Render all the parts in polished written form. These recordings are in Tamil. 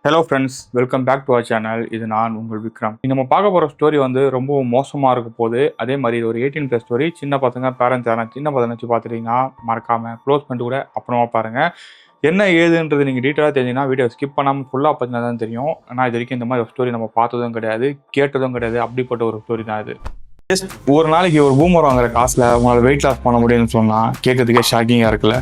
Hello friends, welcome back to our channel. இது நான் உங்கள் விக்ரம். நம்ம பார்க்க போகிற ஸ்டோரி வந்து ரொம்ப மோசமாக இருக்க போது. அதே மாதிரி இது ஒரு 18+ ஸ்டோரி. சின்ன பசங்க பேரண்ட்ஸ் யாரும் சின்ன பசங்க வச்சு பார்த்துட்டீங்கன்னா மறக்காமல் க்ளோஸ் பண்ணிட்டு கூட அப்புறமா பாருங்கள். என்ன ஏதுன்றது நீங்கள் டீட்டெயிலாக தெரிஞ்சுன்னா வீடியோ ஸ்கிப் பண்ணாமல் ஃபுல்லாக பார்த்தீங்கன்னா தான் தெரியும். ஆனால் இது வரைக்கும் இந்த மாதிரி ஒரு ஸ்டோரி நம்ம பார்த்ததும் கிடையாது, கேட்டதும் கிடையாது. அப்படிப்பட்ட ஒரு ஸ்டோரி தான் இது. ஜஸ்ட் ஒரு நாளைக்கு ஒரு பூமர் வாங்குற காசில் உங்களால் வெயிட் லாஸ் பண்ண முடியும்னு சொன்னால் கேட்கறதுக்கே ஷாக்கிங்காக இருக்குல்ல.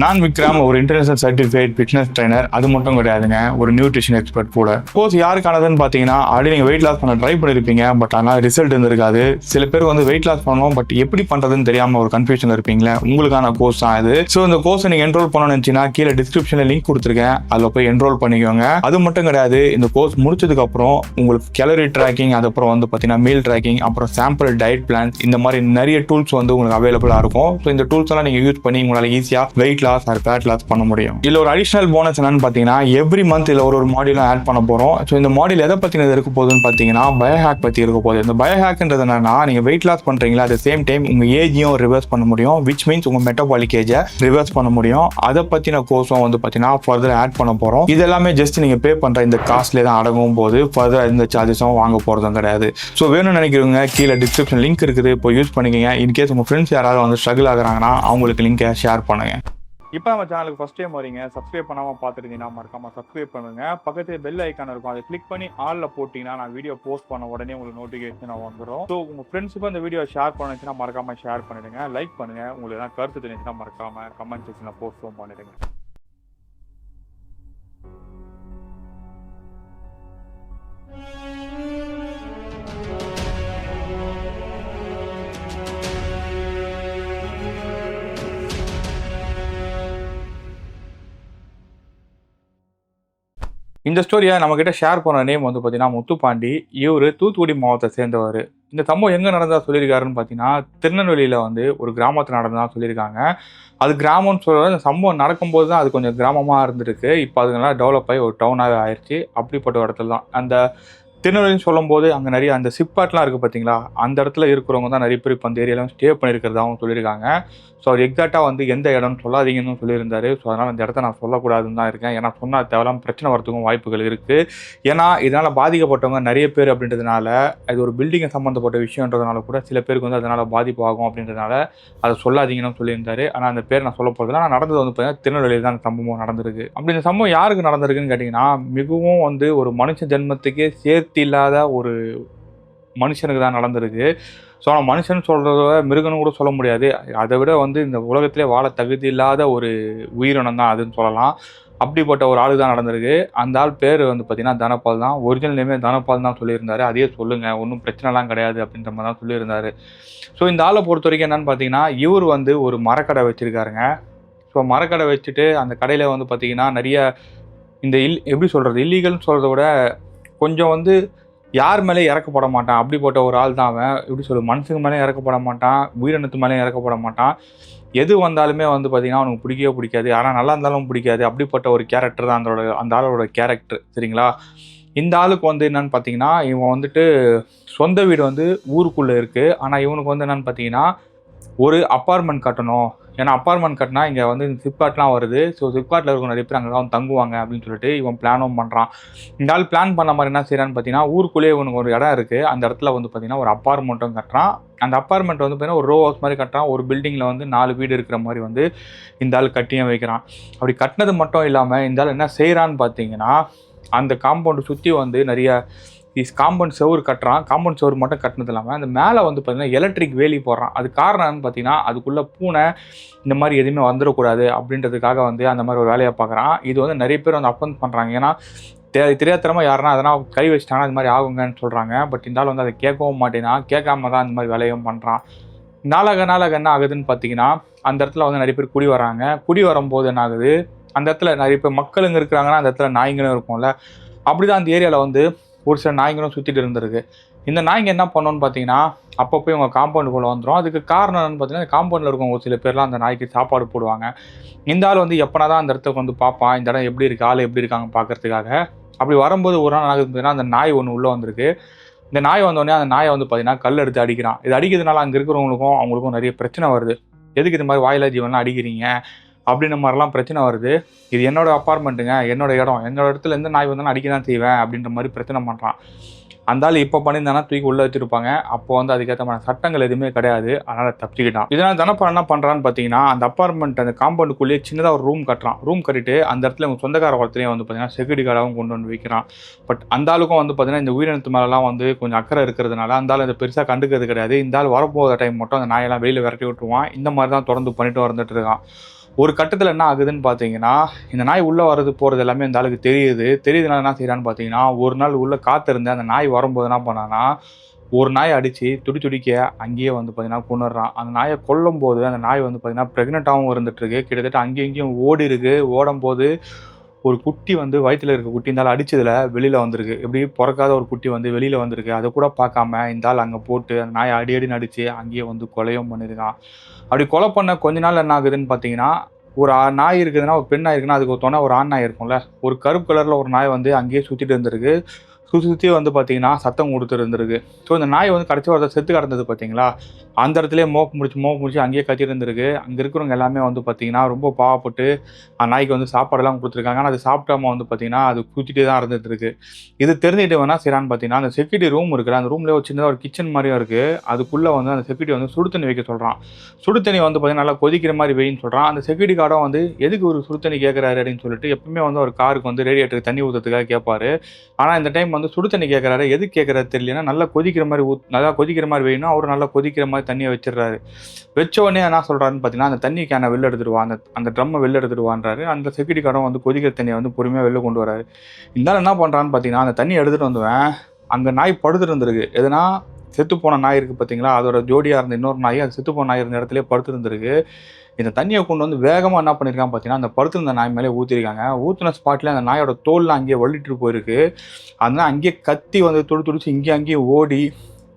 நான் விக்ரம், ஒரு இன்டர்நேஷனல் சர்டிஃபைட் ஃபிட்னஸ் ட்ரைனர். அது மட்டும் கிடையாதுங்க, ஒரு நியூட்ரிஷன் எக்ஸ்பர்ட் கூட. கோர்ஸ் யாருக்கானதுன்னு பார்த்தீங்கன்னா, ஆல்ரெடி நீங்கள் வெயிட் லாஸ் பண்ண ட்ரை பண்ணியிருப்பீங்க, பட் ஆனால் ரிசல்ட் இருந்திருக்காது. சில பேர் வந்து வெயிட் லாஸ் பண்ணணும், பட் எப்படி பண்ணுறதுன்னு தெரியாமல் ஒரு கன்ஃபியூஷன் இருப்பீங்களே, உங்களுக்கான கோர்ஸ் தான் இது. ஸோ இந்த கோர்ஸை நீங்கள் என்ரோல் பண்ணணும்னு நினச்சிங்கன்னா கீழே டிஸ்கிரிப்ஷனில் லிங்க் கொடுத்துருக்கேன், அதில் போய் என்ரோல் பண்ணிக்கோங்க. அது மட்டும் கிடையாது, இந்த கோர்ஸ் முடிச்சதுக்கப்புறம் உங்களுக்கு கேலரி ட்ராக்கிங், அதுக்கப்புறம் வந்து பார்த்தீங்கன்னா மீல் ட்ராக்கிங், அப்புறம் சாம்பிள் டயட் பிளான்ஸ், இந்த மாதிரி நிறைய டூல்ஸ் வந்து உங்களுக்கு அவைலபிளாக இருக்கும். ஸோ இந்த டூல்ஸ் எல்லாம் நீங்கள் யூஸ் பண்ணி உங்களால் ஈஸியாக weight loss or fat loss பண்ண முடியும். இதுல ஒரு அடிஷனல் போனஸ் என்னன்னு பாத்தீங்கன்னா, எவ்ரி மந்த் இதுல ஒரு மாடியூலும் ஆட் பண்ண போறோம். ஸோ இந்த மாடியூல் எதை பத்தினது இருக்க போகுதுன்னு பாத்தீங்கன்னா, பயோஹேக் பத்தி இருக்க போகுது. இந்த பயோஹேக்ன்றது என்னன்னா, நீங்க வெயிட் லாஸ் பண்றீங்களா, அட் சேம் டைம் உங்க ஏஜையும் ரிவர்ஸ் பண்ண முடியும். விச் மீன்ஸ் உங்க மெட்டபாலிக் ஏஜை ரிவர்ஸ் பண்ண முடியும். அதை பத்தின கோர்ஸும் வந்து பாத்தீங்கன்னா ஃபர்தர் ஆட் பண்ண போறோம். இது எல்லாமே ஜஸ்ட் நீங்க பே பண்ற இந்த காஸ்ட்ல தான் அடங்கும் போது ஃபர்தர் இந்த சார்ஜஸும் வாங்க போறதும் கிடையாது. ஸோ வேணும்னு நினைக்கிறவங்க கீழே டிஸ்கிரிப்ஷன் லிங்க் இருக்குது, இப்போ யூஸ் பண்ணிக்கங்க. இன்கேஸ் உங்க ஃப்ரெண்ட்ஸ் யாராவது வந்து ஸ்ட்ரகிள் ஆகுறாங்கன்னா அவங்களுக்கு லிங்கை ஷேர் பண்ணுங்க. இப்போ நம்ம சேனலுக்கு ஃபஸ்ட் டைம் வரீங்க, சப்ஸ்கிரைப் பண்ணாமல் பார்த்துருந்தீங்கன்னா மறக்காமல் சப்ஸ்கிரைப் பண்ணுங்கள். பக்கத்தில் பெல் ஐக்கான் இருக்கும், அதை கிளிக் பண்ணி ஆலில் போட்டிங்கன்னா நான் வீடியோ போஸ்ட் பண்ண உடனே உங்களுக்கு நோட்டிஃபிகேஷன் வந்துடும். ஸோ உங்கள் ஃப்ரெண்ட்ஸுக்கும் இந்த வீடியோ ஷேர் பண்ணிச்சுன்னா மறக்காமல் ஷேர் பண்ணிடுங்க, லைக் பண்ணுங்கள். உங்களுக்கு எதாவது கருத்து தெரிஞ்சுன்னா மறக்காமல் கமெண்ட் செக்ஷனில் போஸ்ட்டும் பண்ணிடுங்க. இந்த ஸ்டோரியை நம்மக்கிட்ட ஷேர் பண்ண நேம் வந்து பார்த்தீங்கன்னா முத்துப்பாண்டி. இவர் தூத்துக்குடி மாவட்டத்தை சேர்ந்தவர். இந்த சம்பவம் எங்கே நடந்ததா சொல்லியிருக்காருன்னு பார்த்தீங்கன்னா, திருநெல்வேலியில் வந்து ஒரு கிராமத்தில் நடந்ததாக சொல்லியிருக்காங்க. அது கிராமம்னு சொல்கிறது, அந்த சம்பவம் நடக்கும்போது தான் அது கொஞ்சம் கிராமமாக இருந்திருக்கு. இப்போ அது நல்லா டெவலப் ஆகி ஒரு டவுனாகவே ஆயிடுச்சு. அப்படிப்பட்ட இடத்துல தான் அந்த திருநெல்வேலின்னு சொல்லும்போது அங்கே நிறைய அந்த சிப்பாட்லாம் இருக்குது பார்த்தீங்களா, அந்த இடத்துல இருக்கிறவங்க தான் நிறைய பேர் இப்போ அந்த ஏரியாவில் ஸ்டே பண்ணியிருக்கிறதாகவும் சொல்லியிருக்காங்க. ஸோ அவர் எக்ஸாக்டாக வந்து எந்த இடம்னு சொல்லாதீங்கன்னு சொல்லியிருந்தாரு. ஸோ அதனால் அந்த இடத்த நான் சொல்லக்கூடாதுன்னு தான் இருக்கேன். ஏன்னா சொன்னால் தேவையில்லாமல் பிரச்சனை வரதுக்கும் வாய்ப்புகள் இருக்குது. ஏன்னா இதனால் பாதிக்கப்பட்டவங்க நிறைய பேர் அப்படின்றதுனால, இது ஒரு பில்டிங்கை சம்மந்தப்பட்ட விஷயன்றதுனால கூட சில பேருக்கு வந்து அதனால் பாதிப்பு ஆகும் அப்படின்றதுனால அதை சொல்லாதீங்கன்னு சொல்லியிருந்தாரு. ஆனால் அந்த பேர் நான் சொல்ல போகிறதுல நான் நடந்தது வந்து பார்த்தீங்கன்னா திருநெல்வேலியில் தான் அந்த சம்பவம் நடந்திருக்கு. அப்படி இந்த சம்பவம் யாருக்கு நடந்திருக்குன்னு கேட்டிங்கன்னா, மிகவும் வந்து ஒரு மனுஷ ஜென்மத்துக்கே சேர்த்து இல்லாத ஒரு மனுஷனுக்கு தான் நடந்திருக்கு. ஸோ ஆனால் மனுஷன் சொல்கிறத மிருகன்னு கூட சொல்ல முடியாது. அதை விட வந்து இந்த உலகத்திலே வாழ தகுதி இல்லாத ஒரு உயிரினம் தான் அதுன்னு சொல்லலாம். அப்படிப்பட்ட ஒரு ஆளு தான் நடந்திருக்கு. அந்த ஆள் பேர் வந்து பார்த்தீங்கன்னா தனபால் தான். ஒரிஜினல் நேமே தனபால் தான் சொல்லியிருந்தாரு. அதையே சொல்லுங்கள், ஒன்றும் பிரச்சனைலாம் கிடையாது அப்படின்ற மாதிரி தான் சொல்லியிருந்தாரு. ஸோ இந்த ஆளை பொறுத்த வரைக்கும் என்னென்னு பார்த்தீங்கன்னா, இவர் வந்து ஒரு மரக்கடை வச்சுருக்காருங்க. ஸோ மரக்கடை வச்சுட்டு அந்த கடையில் வந்து பார்த்தீங்கன்னா நிறைய இந்த எப்படி சொல்கிறது, இல்லீகல்னு சொல்கிறத விட கொஞ்சம் வந்து யார் மேலே இறக்கப்பட மாட்டான். அப்படிப்பட்ட ஒரு ஆள் தான் அவன். எப்படி சொல்கிறது, மனுஷங்க மேலே இறக்கப்பட மாட்டான், உயிரினத்து மேலே இறக்கப்பட மாட்டான். எது வந்தாலுமே வந்து பார்த்திங்கன்னா அவனுக்கு பிடிக்கவே பிடிக்காது. ஆனால் நல்லா இருந்தாலும் பிடிக்காது. அப்படிப்பட்ட ஒரு கேரக்டர் தான் அந்த ஆளோட கேரக்டர். சரிங்களா. இந்த ஆளுக்கு வந்து என்னென்னு பார்த்தீங்கன்னா, இவன் வந்துட்டு சொந்த வீடு வந்து ஊருக்குள்ளே இருக்குது. ஆனால் இவனுக்கு வந்து என்னென்னு பார்த்தீங்கன்னா ஒரு அப்பார்ட்மெண்ட் கட்டணும். ஏன்னா அப்பார்ட்மெண்ட் கட்டினா இங்கே வந்து ஃப்ளிப்கார்ட்லாம் வருது. ஸோ ஃப்ளிப்கார்ட்டில் இருக்க நிறைய பேர் அங்கே தான் தங்குவாங்க அப்படின்னு சொல்லிட்டு இவன் பிளானும் பண்ணுறான். இந்த ஆள் பிளான் பண்ண மாதிரி என்ன செய்கிறான்னு பார்த்தீங்கன்னா, ஊருக்குள்ளேயே இவனுக்கு ஒரு இடம் இருக்குது. அந்த இடத்துல வந்து பார்த்தீங்கன்னா ஒரு அப்பார்ட்மெண்ட்டும் கட்டுறான். அந்த அப்பார்ட்மெண்ட் வந்து பார்த்தீங்கன்னா ஒரு ரோ ஹவுஸ் மாதிரி கட்டுறான். ஒரு பில்டிங்கில் வந்து 4 வீடு இருக்கிற மாதிரி வந்து இந்த ஆள் கட்டியும் வைக்கிறான். அப்படி கட்டினது மட்டும் இல்லாமல் இந்த ஆள் என்ன செய்கிறான்னு பார்த்தீங்கன்னா, அந்த காம்பவுண்டு சுற்றி வந்து நிறைய காம்பவுண்ட் செவுர் கட்டுறான். காம்பவுண்ட் செவுர் மட்டும் கட்டினது இல்லாமல் அந்த மேலே வந்து பார்த்தீங்கன்னா எலக்ட்ரிக் வேலி போடுறான். அது காரணம்னு பார்த்தீங்கன்னா, அதுக்குள்ளே பூனை இந்த மாதிரி எதுவுமே வந்துடக்கூடாது அப்படின்றதுக்காக வந்து அந்த மாதிரி ஒரு வேலையை பார்க்குறான். இது வந்து நிறைய பேர் வந்து அப்போஸ் பண்ணுறாங்க. ஏன்னா தெரியாதரமாக யாருன்னா அதனால் கை வச்சிட்டாங்கன்னா அது மாதிரி ஆகுங்கன்னு சொல்கிறாங்க. பட் இந்த ஆள் வந்து அதை கேட்கவும் மாட்டேன்னா, கேட்காம தான் இந்த மாதிரி வேலையும் பண்ணுறான். நாளாக என்ன ஆகுதுன்னு பார்த்தீங்கன்னா, அந்த இடத்துல வந்து நிறைய பேர் குடி வராங்க. குடி வரும்போது என்ன ஆகுது, அந்த இடத்துல நிறைய பேர் மக்களுங்க இருக்கிறாங்கன்னா அந்த இடத்துல நாய்ங்களும் இருக்கும்ல. அப்படி தான் அந்த ஏரியாவில் வந்து ஒரு சில நாய்ங்களும் சுற்றிட்டு இருந்திருக்கு. இந்த நாய்ங்க என்ன பண்ணணும்னு பார்த்தீங்கன்னா, அப்பப்போ இவங்க காம்பவுண்டுக்குள்ளே வந்துடும். அதுக்கு காரணம் என்னன்னு பார்த்தீங்கன்னா, காம்பவுண்டில் இருக்கவங்க ஒரு சில பேர்லாம் அந்த நாய்க்கு சாப்பாடு போடுவாங்க. இந்த ஆள் வந்து எப்போனா தான் அந்த இடத்துக்கு வந்து பார்ப்பான், இந்த இடம் எப்படி இருக்குது, ஆள் எப்படி இருக்காங்க பார்க்கறதுக்காக. அப்படி வரும்போது ஒரு நாள் ஆகுது பார்த்தீங்கன்னா, அந்த நாய் ஒன்று உள்ளே வந்திருக்கு. இந்த நாய் வந்தோடனே அந்த நாயை வந்து பார்த்தீங்கன்னா கல் எடுத்து அடிக்கிறான். இது அடிக்கிறதுனால அங்கே இருக்கிறவங்களுக்கும் அவங்களுக்கும் நிறைய பிரச்சனை வருது. எதுக்கு இது மாதிரி வாயிலா ஜீவன்லாம் அடிக்கிறீங்க அப்படின்ற மாதிரிலாம் பிரச்சனை வருது. இது என்னோட அப்பார்ட்மெண்ட்டுங்க, என்னோட இடம், என்னோட இடத்துல எந்த நாய் வந்தாலும் அடிக்க தான் செய்வேன் அப்படின்ற மாதிரி பிரச்சனை பண்ணுறான். அந்த ஆள் இப்போ பண்ணியிருந்தானா தூக்கி உள்ளே வச்சுருப்பாங்க. அப்போ வந்து அதுக்கேற்ற மாதிரி சட்டங்கள் எதுவுமே கிடையாது. அதனால் தப்பிச்சுக்கிட்டான். இதனால் தனப்பா என்ன பண்ணுறான்னு பார்த்தீங்கன்னா, அந்த அப்பார்ட்மெண்ட் அந்த காம்பவுண்டுக்குள்ளேயே சின்னதாக ஒரு ரூம் கட்டுறான். ரூம் கட்டிட்டு அந்த இடத்துல அவங்க சொந்தக்கார ஒருத்தரையும் வந்து பார்த்தீங்கன்னா செக்யூரிட்டி கார்டாகவும் கொண்டு வந்து வைக்கிறான். பட் அந்த ஆளுக்கும் வந்து பார்த்தீங்கன்னா இந்த உயிரினத்து மேலெலாம் வந்து கொஞ்சம் அக்கறை இருக்கிறதுனால அந்த ஆள் இதை பெருசாக கண்டுக்கிறது கிடையாது. இந்த ஆள் வரப்போகிற டைம் மட்டும் அந்த நாயெல்லாம் வெளியில் விரட்டி விட்டுருவான். இந்த மாதிரி தான் தொடர்ந்து பண்ணிட்டு வந்துட்டு இருக்கான். ஒரு கட்டத்தில் என்ன ஆகுதுன்னு பார்த்தீங்கன்னா, இந்த நாய் உள்ளே வர்றது போகிறது எல்லாமே இந்த ஆளுக்கு தெரியுதுனால என்ன செய்கிறான்னு பார்த்தீங்கன்னா, ஒரு நாள் உள்ளே காத்திருந்து அந்த நாய் வரும்போது என்ன பண்ணான்னா, ஒரு நாயை அடித்து துடிக்க அங்கேயே வந்து பார்த்தீங்கன்னா கொன்னுடுறான். அந்த நாயை கொல்லும்போது அந்த நாய் வந்து பார்த்தீங்கன்னா ப்ரெக்னெண்ட்டாகவும் இருந்துகிட்ருக்கு. கிட்டத்தட்ட அங்கேயும் இங்கேயும் ஓடும்போது ஒரு குட்டி வந்து வயிற்றில் இருக்க குட்டி இந்த ஆள் அடிச்சதில் வெளியில் வந்திருக்கு. எப்படி பிறக்காத ஒரு குட்டி வந்து வெளியில் வந்திருக்கு. அதை கூட பார்க்காம இந்த ஆள் அங்கே போட்டு அந்த நாயை அடின்னு அடித்து அங்கேயே வந்து கொலையும் பண்ணியிருக்கான். அப்படி கொலை பண்ண கொஞ்ச நாள் என்ன ஆகுதுன்னு பார்த்தீங்கன்னா, ஒரு நாய் இருக்குதுன்னா, ஒரு பெண் நாய் இருக்குன்னா, அதுக்கு துணை ஒரு ஆண் நாய் இருக்கும்ல. ஒரு கருப்பு கலரில் ஒரு நாய் வந்து அங்கேயே சுற்றிட்டு இருந்திருக்கு. சுற்றி வந்து பார்த்தீங்கன்னா சத்தம் கொடுத்துருந்துருக்கு. ஸோ இந்த நாய் வந்து கடைசி ஒருத்தர் செத்து கிடந்தது பார்த்தீங்களா, அந்த இடத்துலேயே மோப்பு முடிச்சு அங்கேயே கத்திட்டு இருந்திருக்கு. அங்கே இருக்கிறவங்க எல்லாமே வந்து பார்த்தீங்கன்னா ரொம்ப பாவப்பட்டு அந்த நாய்க்கு வந்து சாப்பாடெல்லாம் கொடுத்துருக்காங்க. ஆனால் அது சாப்பிடாம வந்து பார்த்தீங்கன்னா அது குத்திட்டே தான் இருந்துகிட்ருக்கு. இது தெரிஞ்சுக்கிட்டு வேணா செய்கிறான்னு பார்த்தீங்கன்னா, அந்த செக்யூரிட்டி ரூம் இருக்குல்ல, அந்த ரூம்லேயே ஒரு சின்னதாக ஒரு கிச்சன் மாதிரியும் இருக்குது. அதுக்குள்ளே வந்து அந்த செக்யூரிட்டி வந்து சுடு தண்ணி வைக்க சொல்கிறான். சுடு தண்ணி வந்து பார்த்தீங்கன்னா நல்லா கொதிக்கிற மாதிரி வெயின்னு சொல்கிறான். அந்த செக்யூரிட்டி கார்டும் வந்து எதுக்கு ஒரு சுடு தண்ணி கேட்குறாரு அப்படின்னு சொல்லிட்டு எப்பவுமே வந்து ஒரு காருக்கு வந்து ரேடியேட்டருக்கு தண்ணி ஊற்றுறதுக்காக கேட்பாரு. ஆனால் இந்த டைம் வந்து சுடு தண்ணி கேட்குறாரு. எதுக்கு கேட்குறாரு தெரியலன்னா, நல்லா கொதிக்கிற மாதிரி வேணும். அவரு நல்லா கொதிக்கிற மாதிரி தண்ணியை வச்சிடுறாரு. வச்ச உடனே என்ன சொல்கிறாருன்னு பார்த்தீங்கன்னா, அந்த தண்ணி கேனை வெளில எடுத்துடுவா, அந்த ட்ரம்மை வெளில எடுத்துடுவான்றாரு. அந்த செக்யூரிட்டி கார்டும் வந்து கொதிக்கிற தண்ணியை வந்து பொறுமையாக வெளில கொண்டு வராரு. இருந்தாலும் என்ன பண்ணுறான்னு பார்த்தீங்கன்னா, அந்த தண்ணியை எடுத்துகிட்டு வந்துவேன் அங்கே நாய் படுத்துட்டு இருந்திருக்கு. எதுனா செத்துப்போன நாய் இருக்குது பார்த்தீங்களா, அதோட ஜோடியாக இருந்த இன்னொரு நாய், அது செத்துப்போன நாய் இருந்த இடத்துலேயே படுத்துருந்துருக்கு. இந்த தண்ணியை கொண்டு வந்து வேகமாக என்ன பண்ணியிருக்கான் பார்த்தீங்கன்னா, அந்த படுத்திருந்த நாய் மேலே ஊற்றிருக்காங்க. ஊற்றின ஸ்பாட்டில் அந்த நாயோட தோல்லாம் அங்கேயே வள்ளிட்டு போயிருக்கு. அதனால் அங்கேயே கத்தி வந்து துடிச்சு அங்கேயும் ஓடி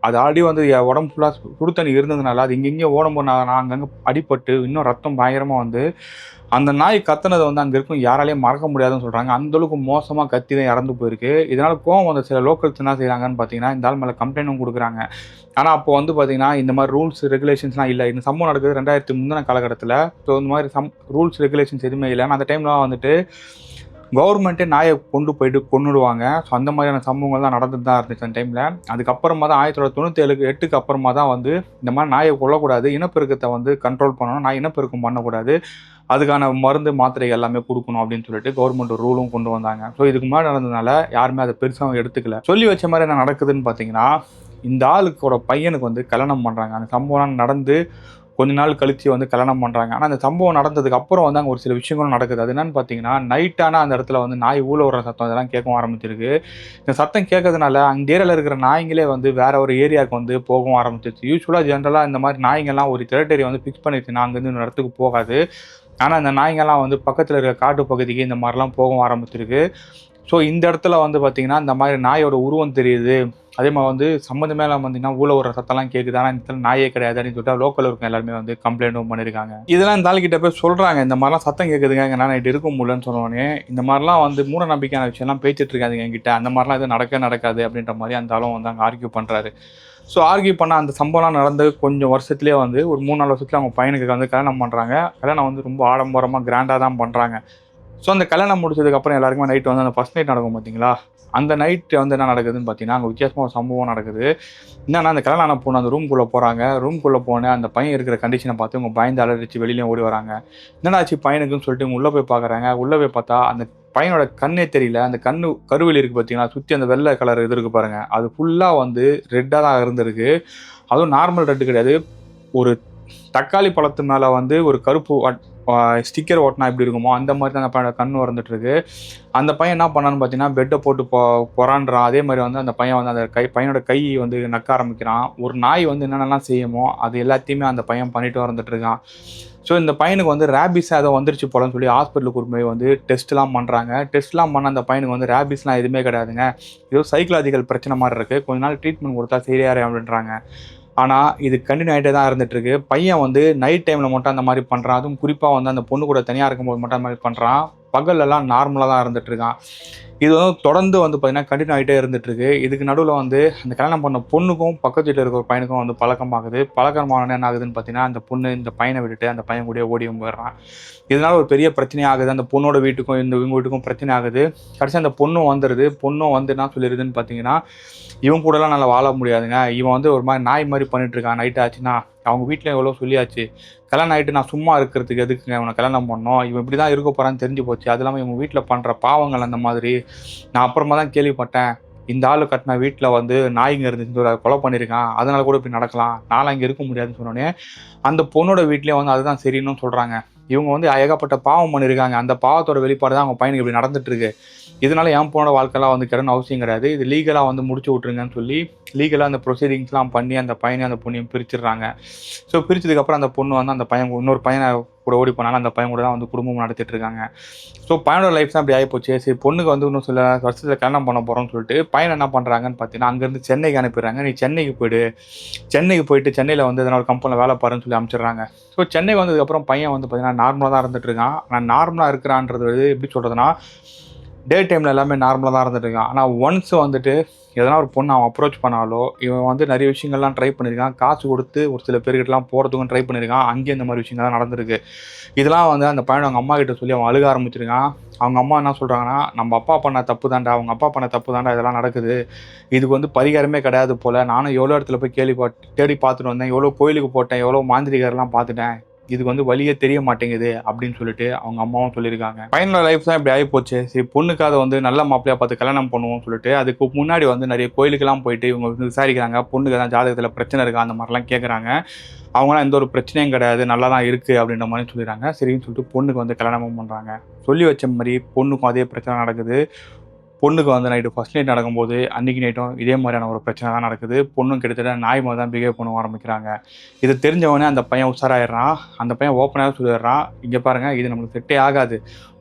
அது ஆல்ரெடி வந்து உடம்பு ஃபுல்லாக சுடு தண்ணி இருந்ததுனால அது இங்கேயும் ஓடும்போது நான் அங்கங்கே அடிபட்டு இன்னும் ரத்தம் பயங்கரமாக வந்து அந்த நாய் கத்துனதை வந்து அங்கே இருக்கும் யாராலையும் மறக்க முடியாதுன்னு சொல்கிறாங்க. அந்தளவுக்கு மோசமாக கத்தி தான் இறந்து போயிருக்கு. இதனால் கோவம் வந்த சில லோக்கல்ஸ் என்ன செய்கிறாங்கன்னு பார்த்தீங்கன்னா, இந்த ஆள் மேலே கம்ப்ளைண்ட்டும் கொடுக்குறாங்க. ஆனால் அப்போ வந்து பார்த்தீங்கன்னா, இந்த மாதிரி ரூல்ஸ் ரெகுலேஷன்ஸ்லாம் இல்லை. இந்த சம்பவம் நடக்குது 2000 முந்தின காலகட்டத்தில். ஸோ இந்த மாதிரி ரூல்ஸ் ரெகுலேஷன்ஸ் எதுவுமே இல்லை. அந்த டைம்லாம் வந்துட்டு கவர்மெண்ட்டே நாயை கொண்டு போயிட்டு கொன்னுடுவாங்க. ஸோ அந்த மாதிரியான சம்பவங்கள் தான் நடந்துட்டு தான் இருந்துச்சு அந்த டைமில். அதுக்கப்புறமா தான் 1997 அப்புறமா தான் வந்து இந்த மாதிரி நாயை கொல்லக்கூடாது, இனப்பெருக்கத்தை வந்து கண்ட்ரோல் பண்ணணும், நாய் இனப்பெருக்கம் பண்ணக்கூடாது, அதுக்கான மருந்து மாத்திரை எல்லாமே கொடுக்கணும் அப்படின்னு சொல்லிட்டு கவர்மெண்ட் ரூலும் கொண்டு வந்தாங்க. ஸோ இதுக்கு முன்னாடி நடந்ததுனால யாருமே அதை பெருசாக எடுத்துக்கல. சொல்லி வச்ச மாதிரி என்ன நடக்குதுன்னு பார்த்தீங்கன்னா, இந்த ஆளுக்கோட பையனுக்கு வந்து கல்யாணம் பண்ணுறாங்க. அந்த சம்பவம் நடந்து கொஞ்ச நாள் கழிச்சு வந்து கல்யாணம் பண்ணுறாங்க. ஆனால் அந்த சம்பவம் நடந்ததுக்கு அப்புறம் வந்து அங்கே ஒரு சில விஷயங்களும் நடக்குது. அது என்னன்னு பார்த்தீங்கன்னா, நைட்டான அந்த இடத்துல வந்து நாய் ஊழ விடுற சத்தம் இதெல்லாம் கேட்கவும் ஆரம்பிச்சிருக்கு. இந்த சத்தம் கேட்கறதுனால அங்கே ஏரியாவில் இருக்கிற நாய்ங்களே வந்து வேற ஒரு ஏரியாவுக்கு வந்து போகவும் ஆரம்பிச்சிருச்சு. யூஸ்வலாக ஜென்ரலாக இந்த மாதிரி நாய்ங்கள்லாம் ஒரு டெரிட்டரி வந்து ஃபிக்ஸ் பண்ணிடுச்சுன்னா அங்கேருந்து இன்னொரு இடத்துக்கு போகாது. ஆனால் அந்த நாய்ங்கள்லாம் வந்து பக்கத்தில் இருக்கிற காட்டு பகுதிக்கு இந்த மாதிரிலாம் போகவும் ஆரம்பிச்சிருக்கு. ஸோ இந்த இடத்துல வந்து பார்த்தீங்கன்னா, இந்த மாதிரி நாயோட உருவம் தெரியுது. அதே மாதிரி வந்து சம்மந்தமே இல்லாமல் பார்த்தீங்கன்னா, ஊழ விடுற சத்தம்லாம் கேட்குது. ஆனால் இந்த இடத்துல நாயே கிடையாது அப்படின்னு சொல்லிட்டு லோக்கல் இருக்க எல்லாருமே வந்து கம்ப்ளைண்ட்டும் பண்ணியிருக்காங்க. இதெல்லாம் இந்த ஆளுக்கிட்ட போய் சொல்கிறாங்க, இந்த மாதிரிலாம் சத்தம் கேட்குதுங்க, எங்கள் நைட்டு இருக்க முடியலன்னு சொன்னோடனே, இந்த மாதிரிலாம் வந்து மூட நம்பிக்கையான விஷயம்லாம் பேசிட்டு இருக்காதுங்க என்கிட்ட, அந்த மாதிரிலாம் எதுவும் நடக்காது அப்படின்ற மாதிரி அந்த ஆளும் வந்து அங்கே ஆர்கியூ பண்ணுறாரு. ஸோ ஆர்கியூ பண்ண அந்த சம்பவம்லாம் நடந்து கொஞ்சம் வருஷத்துலேயே வந்து ஒரு 3-4 வருஷத்துல அவங்க பையனுக்கு வந்து கல்யாணம் பண்ணுறாங்க. கல்யாணம் வந்து ரொம்ப ஆடம்பரமாக கிராண்டாக தான் பண்ணுறாங்க. ஸோ அந்த கல்யாணம் முடிச்சதுக்கப்புறம் எல்லாருக்குமே நைட் வந்து அந்த ஃபஸ்ட் நைட் நடக்கும் பார்த்தீங்களா, அந்த நைட்டு வந்து என்ன நடக்குதுன்னு பார்த்தீங்கன்னா, அங்கே வித்தியாசமாக ஒரு சம்பவம் நடக்குது. என்னன்னா, அந்த கல்யாணம் ஆன பொண்ணு அந்த ரூம்குள்ளே போகிறாங்க. ரூம்குள்ளே போனேன் அந்த பையன் இருக்கிற கண்டிஷனை பார்த்து இவங்க பயந்து அலறிச்சு வெளியிலேயும் ஓடி வராங்க. என்னடாச்சு பையனுக்குன்னு சொல்லிட்டு இவங்க உள்ளே போய் பார்க்குறாங்க. உள்ளே போய் பார்த்தா அந்த பையனோட கண்ணே தெரியல. அந்த கண்ணு கருவெளி இருக்குது பார்த்தீங்களா, சுற்றி அந்த வெள்ளை கலர் இது இருக்குது பாருங்கள், அது ஃபுல்லாக வந்து ரெட்டாக தான் இருந்திருக்கு. அதுவும் நார்மல் ரெட்டு கிடையாது. ஒரு தக்காளி பழத்து மேலே வந்து ஒரு கருப்பு ஸ்டிக்கர் ஓட்டினா எப்படி இருக்குமோ அந்த மாதிரி தான் அந்த பையனோட கண் வந்துட்டுருக்கு. அந்த பையன் என்ன பண்ணான்னு பார்த்தீங்கன்னா, பெட்டை போட்டு பொறான்றான். அதே மாதிரி வந்து அந்த பையன் வந்து அந்த பையனோட கை வந்து நக்க ஆரம்பிக்கிறான். ஒரு நாய் வந்து என்னென்னலாம் செய்யுமோ அது எல்லாத்தையுமே அந்த பையன் பண்ணிட்டு வந்துட்டுருக்கான். ஸோ இந்த பையனுக்கு வந்து ரேபிஸ் ஏதோ வந்துருச்சு போலன்னு சொல்லி ஹாஸ்பிட்டலுக்கு கூட்டு போய் வந்து டெஸ்ட்லாம் பண்ணுறாங்க. டெஸ்ட்லாம் பண்ண அந்த பையனுக்கு வந்து ரேபிஸ்லாம் எதுவுமே கிடையாதுங்க. ஏதோ சைக்கலாஜிக்கல் பிரச்சனை மாதிரி இருக்குது, கொஞ்ச நாள் ட்ரீட்மெண்ட் கொடுத்தா சரியாரு அப்படின்றாங்க. ஆனால் இது கண்டினியூ ஆகிட்டே தான் இருந்துகிட்ருக்கு. பையன் வந்து நைட் டைமில் மட்டும் அந்த மாதிரி பண்ணுறான். அதுவும் குறிப்பாக வந்து அந்த பொண்ணு கூட தனியாக இருக்கும்போது மட்டும் அந்த மாதிரி பண்ணுறான். பகல்லலாம் நார்மலாக தான் இருந்துட்டு இருக்கான். இது வந்து தொடர்ந்து வந்து பார்த்தீங்கன்னா கண்டினியூ ஆகிட்டே இருந்துகிட்ருக்கு. இதுக்கு நடுவில் வந்து அந்த கல்யாணம் பண்ண பொண்ணுக்கும் பக்கத்து வீட்டில் இருக்கிற ஒரு பையனுக்கும் வந்து பழக்கமாகுது. பழக்கமான என்ன ஆகுதுன்னு பார்த்தீங்கன்னா, அந்த பொண்ணு இந்த பையனை விட்டுட்டு அந்த பையன் கூடயே ஓடியும் போயிடுறான். இதனால ஒரு பெரிய பிரச்சனை ஆகுது. அந்த பொண்ணோட வீட்டுக்கும் இவங்க வீட்டுக்கும் பிரச்சனை ஆகுது. கடைசி அந்த பொண்ணும் வந்துடுது. பொண்ணும் வந்து என்ன சொல்லிடுதுன்னு பார்த்தீங்கன்னா, இவன் கூடலாம் நல்லா வாழ முடியாதுங்க. இவன் வந்து ஒரு மாதிரி நாய் மாதிரி பண்ணிட்டு இருக்கான். நைட் ஆச்சுன்னா அவங்க வீட்டில் எவ்வளோ சொல்லியாச்சு. கல்யாணம் ஆகிட்டு நான் சும்மா இருக்கிறதுக்கு எதுக்குங்க இவனை கல்யாணம் பண்ணோம். இவன் இப்படி தான் இருக்க போகிறான்னு தெரிஞ்சு போச்சு. அது இல்லாமல் இவங்க வீட்டில் பண்ணுற பாவங்கள் அந்த மாதிரி. நான் அப்புறமா தான் கேள்விப்பட்டேன். இந்த ஆள் கட்டின வீட்டில் வந்து நாய்ங்க இருந்துச்சு, கொலை பண்ணியிருக்கான். அதனால கூட இப்படி நடக்கலாம். நான்லாம் இங்கே இருக்க முடியாதுன்னு சொன்னோடனே அந்த பொண்ணோட வீட்லேயே வந்து அதுதான் சரின்னு சொல்கிறாங்க. இவங்க வந்து ஏகப்பட்ட பாவம் பண்ணியிருக்காங்க. அந்த பாவத்தோட வெளிப்பாடு தான் அவங்க பையனுக்கு இப்படி நடந்துட்டு இருக்கு. இதனால என் பொண்ணோட வாழ்க்கைலாம் வந்து கெடணும் அவசியம் கிடையாது. இது லீகலாக வந்து முடிச்சு விட்ருங்கன்னு சொல்லி லீகலாக அந்த ப்ரொசீடிங்ஸ்லாம் பண்ணி அந்த பையனையும் அந்த பொண்ணையும் பிரிச்சிடுறாங்க. ஸோ பிரிச்சதுக்கப்புறம் அந்த பொண்ணு வந்து அந்த பையன் இன்னொரு பையனை கூட ஓடி போனாலும் அந்த பையன் கூட தான் வந்து குடும்பம் நடத்திட்டு இருக்காங்க. ஸோ பையனோட லைஃப் தான் இப்படி ஆகிப்போச்சு. சரி பொண்ணுக்கு வந்து இன்னும் சில வருஷத்தில் கல்யாணம் பண்ண போகிறோம்னு சொல்லிட்டு பையன் என்ன பண்ணுறாங்கன்னு பார்த்தீங்கன்னா, அங்கேருந்து சென்னைக்கு அனுப்பிடுறாங்க. நீ சென்னைக்கு போய்டு, சென்னைக்கு போயிட்டு சென்னையில் வந்து எதனா ஒரு கம்பெனியில் வேலை பாருன்னு சொல்லி அனுப்பிச்சிடுறாங்க. ஸோ சென்னை வந்ததுக்கப்புறம் பையன் வந்து பார்த்தீங்கன்னா நார்மலாக தான் இருந்துட்டு இருக்கான். ஆனால் நார்மலாக இருக்கிறான்றது வந்து எப்படி சொல்கிறதுனா, டே டைமில் எல்லாமே நார்மலாக தான் இருந்துட்டு இருக்கான். ஆனால் ஒன்ஸ் வந்துட்டு எதனா ஒரு பொண்ணு அவன் அப்ரோச் பண்ணாலோ, இவன் வந்து நிறைய விஷயங்கள்லாம் ட்ரை பண்ணியிருக்கான். காசு கொடுத்து ஒரு சில பேர்கிட்டலாம் போகிறதுக்கும் ட்ரை பண்ணியிருக்கான். அங்கேயும் இந்த மாதிரி விஷயங்கள்லாம் நடந்திருக்கு. இதெல்லாம் வந்து அந்த பையன் அவங்க அம்மா கிட்ட சொல்லி அவன் அழுக ஆரம்பிச்சிருக்கான். அவங்க அம்மா என்ன சொல்கிறாங்கன்னா, நம்ம அப்பா பண்ண தப்பு தாண்டா, அவங்க அப்பா பண்ண தப்பு தாண்டா இதெல்லாம் நடக்குது. இதுக்கு வந்து பரிகாரமே கிடையாது போல். நானும் எவ்வளோ இடத்துல போய் தேடி பார்த்துட்டு வந்தேன். எவ்வளோ கோயிலுக்கு போட்டேன், எவ்வளோ மாந்திரிகர்லாம் பார்த்துட்டேன். இதுக்கு வந்து வழியே தெரிய மாட்டேங்குது அப்படின்னு சொல்லிட்டு அவங்க அம்மாவும் சொல்லியிருக்காங்க. பையனோட லைஃப் தான் இப்படி ஆகிப்போச்சு. சரி பொண்ணுக்காக வந்து நல்ல மாப்பிள்ளையா பார்த்து கல்யாணம் பண்ணுவோம்னு சொல்லிட்டு அதுக்கு முன்னாடி வந்து நிறைய கோயிலுக்கெல்லாம் போயிட்டு இவங்க வந்து விசாரிக்கிறாங்க. பொண்ணுக்கு தான் ஜாதகத்தில் பிரச்சனை இருக்கா அந்த மாதிரிலாம் கேட்குறாங்க. அவங்களாம் எந்த ஒரு பிரச்சனையும் கிடையாது, நல்லா தான் இருக்குது அப்படின்ற மாதிரி சொல்லிடுறாங்க. சரின்னு சொல்லிட்டு பொண்ணுக்கு வந்து கல்யாணமும் பண்ணுறாங்க. சொல்லி வச்ச மாதிரி பொண்ணுக்கும் அதே பிரச்சனை நடக்குது. பொண்ணுக்கு வந்து நைட்டு ஃபர்ஸ்ட் நைட் நடக்கும்போது அன்றைக்கி நைட்டும் இதே மாதிரியான ஒரு பிரச்சனை தான் நடக்குது. பொண்ணும் கிட்டத்தட்ட நாய் மாதிரி தான் பிஹேவ் பண்ண ஆரம்பிக்கிறாங்க. இதை தெரிஞ்சவொடனே அந்த பையன் உஷாராயிடுறான். அந்த பையன் ஓப்பனாக சொல்லிடுறான், இங்கே பாருங்கள் இது நம்மளுக்கு செட்டே ஆகாது.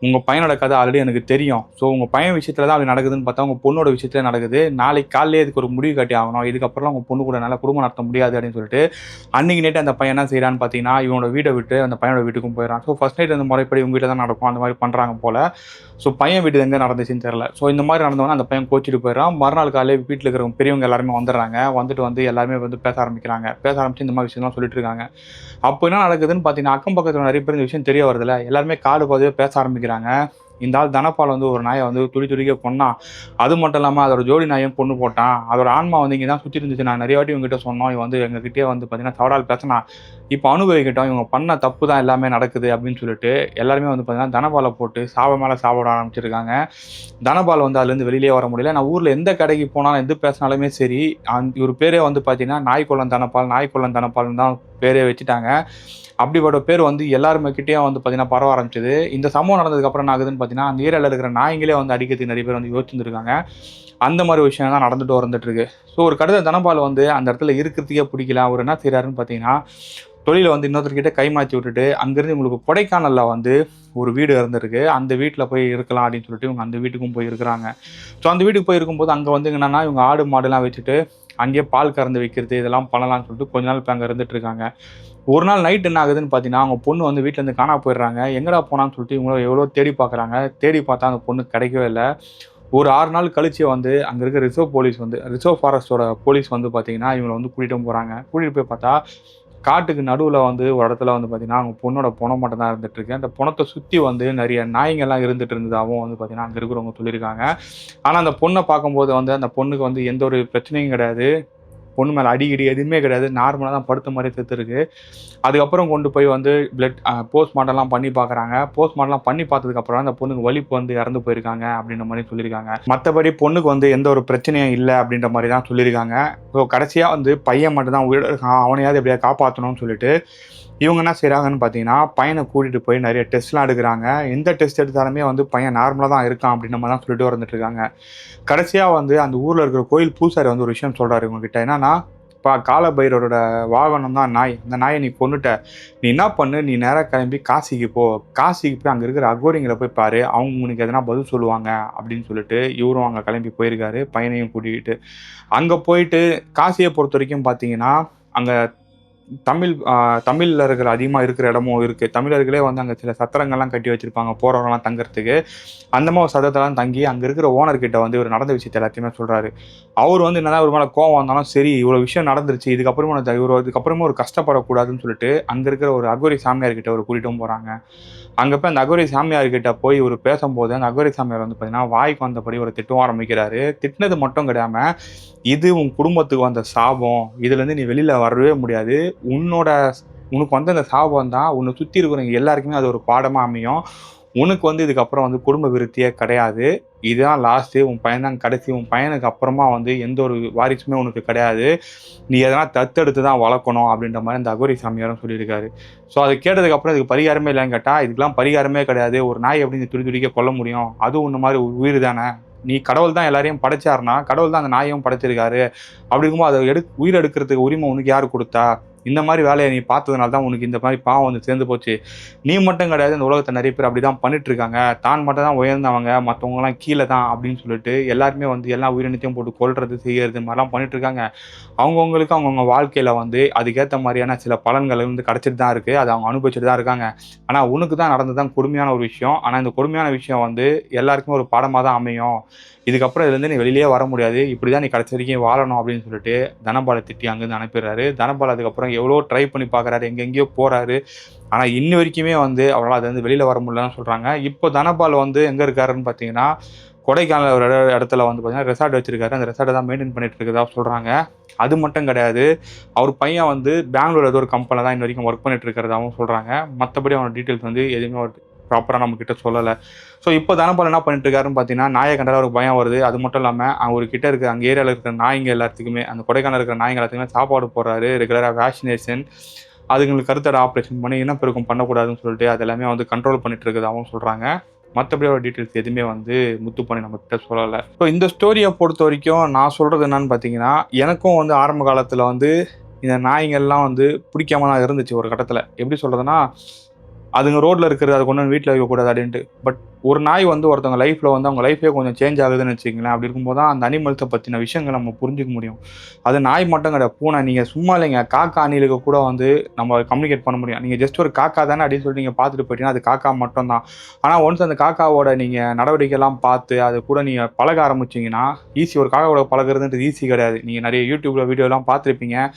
உங்கள் பையனோட கதை ஆல்ரெடி எனக்கு தெரியும். ஸோ உங்கள் பையன் விஷயத்தில் தான் அப்படி நடக்குதுன்னு பார்த்தா உங்கள் பொண்ணோட விஷயத்தில் நடக்குது. நாளைக்கு காலையிலே இதுக்கு ஒரு முடிவு காட்டி ஆகணும். இதுக்கப்புறம் உங்கள் பொண்ணு கூட நல்லா குடும்பம் நடத்த முடியாது அப்படின்னு சொல்லிட்டு அன்றைக்கி நைட்டு அந்த பையன் என்ன செய்கிறான்னு பார்த்தீங்கன்னா, இவனோட வீட்டை விட்டு அந்த பையனோட வீட்டுக்கும் போயிடறான். ஸோ ஃபர்ஸ்ட் நைட் அந்த முறைப்படி உங்கள் வீட்டில் தான் நடக்கும் அந்த மாதிரி பண்ணுறாங்க போல். ஸோ பையன் வீட்டு எங்கே நடந்துச்சுன்னு தெரில. ஸோ இந்த மாதிரி நடந்தவொன்னே அந்த பையன் கோச்சிட்டு போயிடறான். மறுநாள் காலையில் வீட்டில் இருக்கிறவங்க பெரியவங்க எல்லாருமே வந்துடுறாங்க. வந்துட்டு வந்து எல்லாருமே வந்து பேச ஆரம்பிச்சு இந்த மாதிரி விஷயம்லாம் சொல்லிட்டு இருக்காங்க. அப்போ என்ன நடக்குதுன்னு பார்த்தீங்கன்னா, அக்கம் பக்கத்தில் நிறைய பேர் இந்த விஷயம் தெரிய வருதுல்ல, எல்லாருமே காடு பாதையாக பேச ஆரம்பிக்கிறாங்க. இந்த ஆள் தனபால் வந்து ஒரு நாயை வந்து துடிக்க கொன்னான். அது மட்டும் இல்லாமல் அதோட ஜோடி நாயும் கொன்று போட்டான். அதோட ஆன்மா வந்து இங்கே தான் சுற்றி இருந்துச்சு. நான் நிறைய வாட்டி இவங்ககிட்ட சொன்னோம். இவன் வந்து எங்ககிட்டயே வந்து பார்த்தீங்கன்னா தவறால் பேசினான். இப்போ அனுபவிக்கிட்டோம். இவங்க பண்ண தப்பு தான் எல்லாமே நடக்குது அப்படின்னு சொல்லிட்டு எல்லாருமே வந்து பார்த்தீங்கன்னா தனபாலை போட்டு சாவ மேலே சாப்பிட ஆரம்பிச்சிருக்காங்க. தனபால் வந்து அதுலேருந்து வெளியிலே வர முடியல. நான் ஊரில் எந்த கடைக்கு போனாலும் எது பேசினாலுமே சரி, இவர் பேரே வந்து பார்த்தீங்கன்னா நாய்க்கொல்லன் தனபால்னு தான் பேரே வச்சுட்டாங்க. அப்படிப்பட்ட பேர் வந்து எல்லாருமே கிட்டேயும் வந்து பார்த்தீங்கன்னா பரவ ஆரம்பிச்சது. இந்த சம்பவம் நடந்ததுக்கப்புறம் என்ன ஆகுதுன்னு பார்த்தீங்கன்னா, அந்த ஏரியாவில் இருக்கிற நாய்ங்களே வந்து அடிக்கிறதுக்கு நிறைய பேர் வந்து யோசிச்சுருக்காங்க. அந்த மாதிரி விஷயம் தான் நடந்துட்டு வந்துட்டு இருக்கு. ஸோ ஒரு கடுத தனபால் வந்து அந்த இடத்துல இருக்கிறதுக்கே பிடிக்கல. அவர் என்ன செய்கிறாருன்னு பார்த்தீங்கன்னா, தொழிலை வந்து இன்னொருத்தர்கிட்ட கைமாற்றி விட்டுட்டு அங்கேருந்து உங்களுக்கு கொடைக்கானலில் வந்து ஒரு வீடு இருந்திருக்கு. அந்த வீட்டில் போய் இருக்கலாம் அப்படின்னு சொல்லிட்டு இவங்க அந்த வீட்டுக்கும் போய் இருக்கிறாங்க. ஸோ அந்த வீட்டுக்கு போய் இருக்கும்போது அங்கே வந்து என்னென்னா இவங்க ஆடு மாடுலாம் வச்சுட்டு அங்கேயே பால் கறந்து வைக்கிறது இதெல்லாம் பண்ணலாம்னு சொல்லிட்டு கொஞ்ச நாள் இப்போ அங்கே இருந்துட்டு இருக்காங்க. ஒரு நாள் நைட் என்ன ஆகுதுன்னு பார்த்தீங்கன்னா, அவங்க பொண்ணு வந்து வீட்டிலேருந்து காணா போயிடுறாங்க. எங்கடா போனான்னு சொல்லிட்டு இவங்களும் எவ்வளோ தேடி பார்க்குறாங்க. தேடி பார்த்தா அந்த பொண்ணு கிடைக்கவே இல்லை. ஒரு 6 நாள் கழிச்சு வந்து அங்கே இருக்க ரிசர்வ் ஃபாரஸ்ட்டோட போலீஸ் வந்து பார்த்தீங்கன்னா, இவங்களை வந்து கூட்டிகிட்டு போகிறாங்க. கூட்டிகிட்டு போய் பார்த்தா காட்டுக்கு நடுவில் வந்து ஒரு இடத்துல வந்து பார்த்தீங்கன்னா, அவங்க பொண்ணோட பொணம் மட்டும் தான் இருந்துகிட்ருக்கு. அந்த பொணத்தை சுற்றி வந்து நிறைய நாய்ங்கள்லாம் இருந்துகிட்டு இருந்ததாகவும் வந்து பார்த்தீங்கன்னா அங்கே இருக்கிறவங்க சொல்லியிருக்காங்க. ஆனால் அந்த பொண்ணை பார்க்கும்போது வந்து அந்த பொண்ணுக்கு வந்து எந்த ஒரு பிரச்சனையும் கிடையாது. பொண்ணு மேலே அடிக்கடி எதுவுமே கிடையாது. நார்மலாக தான் படுத்த மாதிரி செத்துருக்கு. அதுக்கப்புறம் கொண்டு போய் வந்து போஸ்ட்மார்ட்டம்லாம் பண்ணி பார்க்குறாங்க. போஸ்ட்மார்ட்டம்லாம் பண்ணி பார்த்ததுக்கப்புறம் அந்த பொண்ணுக்கு வலிப்பு வந்து இறந்து போயிருக்காங்க அப்படின்ற மாதிரி சொல்லியிருக்காங்க. மற்றபடி பொண்ணுக்கு வந்து எந்த ஒரு பிரச்சனையும் இல்லை அப்படின்ற மாதிரி தான் சொல்லியிருக்காங்க. ஸோ கடைசியாக வந்து பையன் மட்டும் தான் உயிரோட இருக்கான். அவனையாவது எப்படியா காப்பாற்றணும்னு சொல்லிட்டு இவங்க என்ன செய்கிறாங்கன்னு பார்த்தீங்கன்னா, பையனை கூட்டிகிட்டு போய் நிறைய டெஸ்ட்லாம் எடுக்கிறாங்க. எந்த டெஸ்ட் எடுத்தாலுமே வந்து பையன் நார்மலாக தான் இருக்கான் அப்படின்ற மாதிரி தான் சொல்லிட்டு வந்துட்டு இருக்காங்க. கடைசியாக வந்து அந்த ஊரில் இருக்கிற கோயில் பூசாரி வந்து ஒரு விஷயம் சொல்கிறாரு இவங்ககிட்ட. என்னன்னா, காலபைரவரோட வாகனம் தான் நாய். அந்த நாயை நீ கொன்னுட்ட. நீ என்ன பண்ணு, நீ நேராக கிளம்பி காசிக்கு போ. காசிக்கு போய் அங்கே இருக்கிற அகோரிங்களை போய் பாரு. அவங்க உனக்கு எதனா பதில் சொல்லுவாங்க அப்படின்னு சொல்லிட்டு இவரும் அங்கே கிளம்பி போயிருக்காரு பையனையும் கூட்டிகிட்டு. அங்கே போயிட்டு காசியை பொறுத்த வரைக்கும் பார்த்தீங்கன்னா, அங்கே தமிழர்கள் அதிகமாக இருக்கிற இடமும் இருக்குது. தமிழர்களே வந்து அங்கே சில சத்திரங்கள்லாம் கட்டி வச்சுருப்பாங்க போகிறவங்கலாம் தங்குறதுக்கு. அந்த மாதிரி சத்திரத்தெல்லாம் தங்கி அங்கே இருக்கிற ஓனர்கிட்ட வந்து இவர் நடந்த விஷயத்தை எல்லாத்தையுமே சொல்கிறாரு. அவர் வந்து என்னதான் ஒரு மேலே கோவம் வந்தாலும் சரி இவ்வளோ விஷயம் நடந்துருச்சு, இதுக்கப்புறமா ஒரு கஷ்டப்படக்கூடாதுன்னு சொல்லிட்டு அங்கே இருக்கிற ஒரு அகோரி சாமியார்கிட்ட ஒரு கூட்டிகிட்டும் போகிறாங்க. அங்கே போய் அந்த அகோரி சாமியார்கிட்ட போய் இவர் பேசும்போது அந்த அகோரி சாமியார் வந்து பார்த்தீங்கன்னா வாய்க்கு வந்தபடி ஒரு திட்டம் ஆரம்பிக்கிறாரு. திட்டினது மட்டும் கிடையாமல், இது உன் குடும்பத்துக்கு வந்த சாபம், இதுலேருந்து நீ வெளியில் வரவே முடியாது, உனக்கு வந்து அந்த சாபம் தான் உன்னை சுற்றி இருக்கிறவங்க எல்லாருக்குமே அது ஒரு பாடமாக அமையும், உனக்கு வந்து இதுக்கப்புறம் வந்து குடும்ப விருத்தியே கிடையாது, இதுதான் லாஸ்ட்டு, உன் பையன் தான் கடைசி, உன் பையனுக்கு அப்புறமா வந்து எந்த ஒரு வாரிசுமே உனக்கு கிடையாது, நீ எதனா தத்தெடுத்து தான் வளர்க்கணும் அப்படின்ற மாதிரி அந்த அகோரி சாமியாரும் சொல்லியிருக்காரு. ஸோ அதை கேட்டதுக்கப்புறம் இதுக்கு பரிகாரமே இல்லைன்னு கேட்டால், இதுக்கெல்லாம் பரிகாரமே கிடையாது, ஒரு நாய் எப்படி நீ துடிக்க கொல்ல முடியும், அதுவும் உன்ன மாதிரி உயிர் தானே, நீ கடவுள் தான் எல்லாரையும் படைச்சாருனா கடவுள் தான் அந்த நாயையும் படைச்சிருக்காரு, அப்படி இருக்கும்போது அதை உயிர் எடுக்கிறதுக்கு உரிமை உனக்கு யார் கொடுத்தா, இந்த மாதிரி வேலையை நீ பார்த்ததுனால தான் உனக்கு இந்த மாதிரி பாவம் வந்து சேர்ந்து போச்சு, நீ மட்டும் கிடையாது இந்த உலகத்தை நிறைய பேர் அப்படி தான் பண்ணிட்டு இருக்காங்க, தான் மட்டும் தான் உயர்ந்தவங்க மற்றவங்கலாம் கீழே தான் அப்படின்னு சொல்லிட்டு எல்லாருமே வந்து எல்லா உயிரினத்தையும் போட்டு கொல்றது செய்யறது மாதிரிலாம் பண்ணிட்டு இருக்காங்க. அவங்கவுங்களுக்கு அவங்கவுங்க வாழ்க்கையில் வந்து அதுக்கேற்ற மாதிரியான சில பலன்கள் வந்து கிடச்சிட்டு தான் இருக்குது, அதை அவங்க அனுபவிச்சுட்டு தான் இருக்காங்க. ஆனால் உனக்கு தான் நடந்தது தான் கொடுமையான ஒரு விஷயம், ஆனால் இந்த கொடுமையான விஷயம் வந்து எல்லாருக்குமே ஒரு பாடமாக தான் அமையும், இதுக்கப்புறம் இதுலேருந்து நீ வெளியே வர முடியாது, இப்படி தான் நீ கடைசி வரைக்கும் வாழணும் அப்படின்னு சொல்லிட்டு தனபாலை திட்டி அங்கேருந்து அனுப்பிடுறாரு. தனபால் அதுக்கப்புறம் எவ்வளோ ட்ரை பண்ணி பார்க்குறாரு, எங்கெங்கேயோ போகிறாரு, ஆனால் இன்ன வரைக்குமே வந்து அவரால் அது வந்து வெளியில் வர முடியலன்னு சொல்கிறாங்க. இப்போ தனபால் வந்து எங்கே இருக்காருன்னு பார்த்தீங்கன்னா கொடைக்கானல் ஒரு இடத்துல வந்து பார்த்தீங்கன்னா ரெசார்ட் வச்சிருக்காரு, அந்த ரெசார்ட்டை தான் மெயின்டைன் பண்ணிட்டு இருக்கிறதா சொல்கிறாங்க. அது மட்டும் கிடையாது, அவர் பையன் வந்து பெங்களூர் ஏதோ ஒரு கம்பெனியில் தான் இன்ன வரைக்கும் ஒர்க் பண்ணிட்டு இருக்கிறதாகவும் சொல்கிறாங்க. மற்றபடி அவனோட டீட்டெயில்ஸ் வந்து எதுவுமே ஒரு ப்ராப்பராக நம்மக்கிட்ட சொல்லலை. ஸோ இப்போ தனபால் என்ன பண்ணிட்டு இருக்காருன்னு பார்த்தீங்கன்னா, நாயை கண்டால் ஒரு பயம் வருது, அது மட்டும் இல்லாமல் அவர்கிட்ட இருக்கிற அங்கே ஏரியாவில் இருக்கிற நாய்ங்க எல்லாத்துக்குமே, அந்த கொடைக்கானல் இருக்கிற நாய்ங்க எல்லாத்துக்குமே சாப்பாடு போடுறாரு, ரெகுலராக வேக்சினேஷன், அதுங்களுக்கு கருத்தடை ஆப்ரேஷன் பண்ணி இனப்பெருக்கம் பண்ணக்கூடாதுன்னு சொல்லிட்டு அது எல்லாமே வந்து கண்ட்ரோல் பண்ணிட்டு இருக்கிறதாகவும் சொல்கிறாங்க. மற்றபடி ஒரு டீட்டெயில்ஸ் எதுவுமே வந்து முத்துப்பாண்டி நம்மக்கிட்ட சொல்லலை. ஸோ இந்த ஸ்டோரியை பொறுத்த வரைக்கும் நான் சொல்கிறது என்னன்னு பார்த்தீங்கன்னா, எனக்கும் வந்து ஆரம்ப காலத்தில் வந்து இந்த நாய்ங்கள்லாம் வந்து பிடிக்காம தான் இருந்துச்சு ஒரு கட்டத்தில். எப்படி சொல்கிறதுனா, அதுங்க ரோட்டில் இருக்கிறது அதை கொண்டு வந்து வீட்டில் வைக்கக்கூடாது அப்படின்ட்டு. பட் ஒரு நாய் வந்து ஒருத்தவங்க லைஃப்பில் வந்து அவங்க லைஃபே கொஞ்சம் சேஞ்ச் ஆகுதுன்னு வச்சுக்கங்களேன். அப்படி இருக்கும்போது தான் அந்த அனிமல்ஸை பற்றின விஷயங்கள் நம்ம புரிஞ்சிக்க முடியும். அது நாய் மட்டும் கிடையாது, பூனை, நீங்கள் சும்மா இல்லைங்க, காக்கா அணிலுக்கு கூட வந்து நம்ம கம்யூனிகேட் பண்ண முடியும். நீங்கள் ஜஸ்ட் ஒரு காக்கா தானே அப்படின்னு சொல்லிட்டு நீங்கள் பார்த்துட்டு போயிட்டீங்கன்னா அது காக்கா மட்டும் தான். ஆனால் ஒன்ஸ் அந்த காக்காவோட நீங்கள் நடவடிக்கைலாம் பார்த்து அது கூட நீங்கள் பழக ஆரம்பிச்சிங்கன்னா ஈஸி. ஒரு காக்காவோட பழகிறதுன்றது ஈஸி கிடையாது. நீங்கள் நிறைய யூடியூப்பில் வீடியோலாம் பார்த்துருப்பீங்க.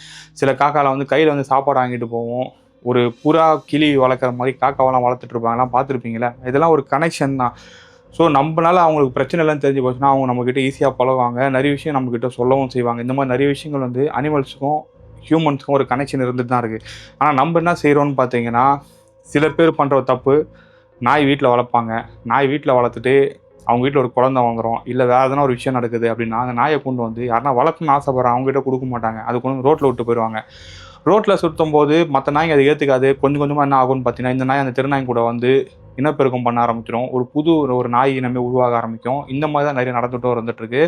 சில காக்காவில் வந்து கையில் வந்து சாப்பாடு வாங்கிட்டு போவோம், ஒரு புறா கிளி வளர்க்குற மாதிரி காக்காவெல்லாம் வளர்த்துட்டு இருப்பாங்கலாம் பார்த்துருப்பீங்களா. இதெல்லாம் ஒரு கனெக்ஷன் தான். ஸோ நம்மளால அவங்களுக்கு பிரச்சனை இல்லைன்னு தெரிஞ்சு போச்சுன்னா அவங்க நம்மக்கிட்ட ஈஸியாக பழகுவாங்க, நிறைய விஷயம் நம்மக்கிட்ட சொல்லவும் செய்வாங்க. இந்த மாதிரி நிறைய விஷயங்கள் வந்து அனிமல்ஸுக்கும் ஹியூமன்ஸுக்கும் ஒரு கனெக்ஷன் இருந்துட்டு தான் இருக்குது. ஆனால் நம்ம என்ன செய்கிறோன்னு பார்த்தீங்கன்னா, சில பேர் பண்ணுற தப்பு, நாய் வீட்டில் வளர்ப்பாங்க, நாய் வீட்டில் வளர்த்துட்டு அவங்க வீட்டில் ஒரு குழந்தை வாங்குகிறோம், இல்லை வேறு எதனா ஒரு விஷயம் நடக்குது அப்படின்னா அந்த நாயை கொண்டு வந்து யாருன்னா வளர்க்கணும்னு ஆசைப்படுறாங்க அவங்ககிட்ட கொடுக்க மாட்டாங்க, அது கொண்டு ரோட்டில் விட்டு போயிடுவாங்க. ரோட்டில் சுற்றும் போது மற்ற நாய்ங்க அதை ஏற்றுக்காது. கொஞ்சம் கொஞ்சமாக என்ன ஆகும்னு பார்த்தீங்கன்னா, இந்த நாய் அந்த திருநாய் கூட வந்து இனப்பெருக்கம் பண்ண ஆரம்பிச்சிடும், ஒரு நாய் இனமே உருவாக ஆரம்பிக்கும். இந்த மாதிரி தான் நிறைய நடந்துகிட்டும் இருந்துகிட்ருக்கு.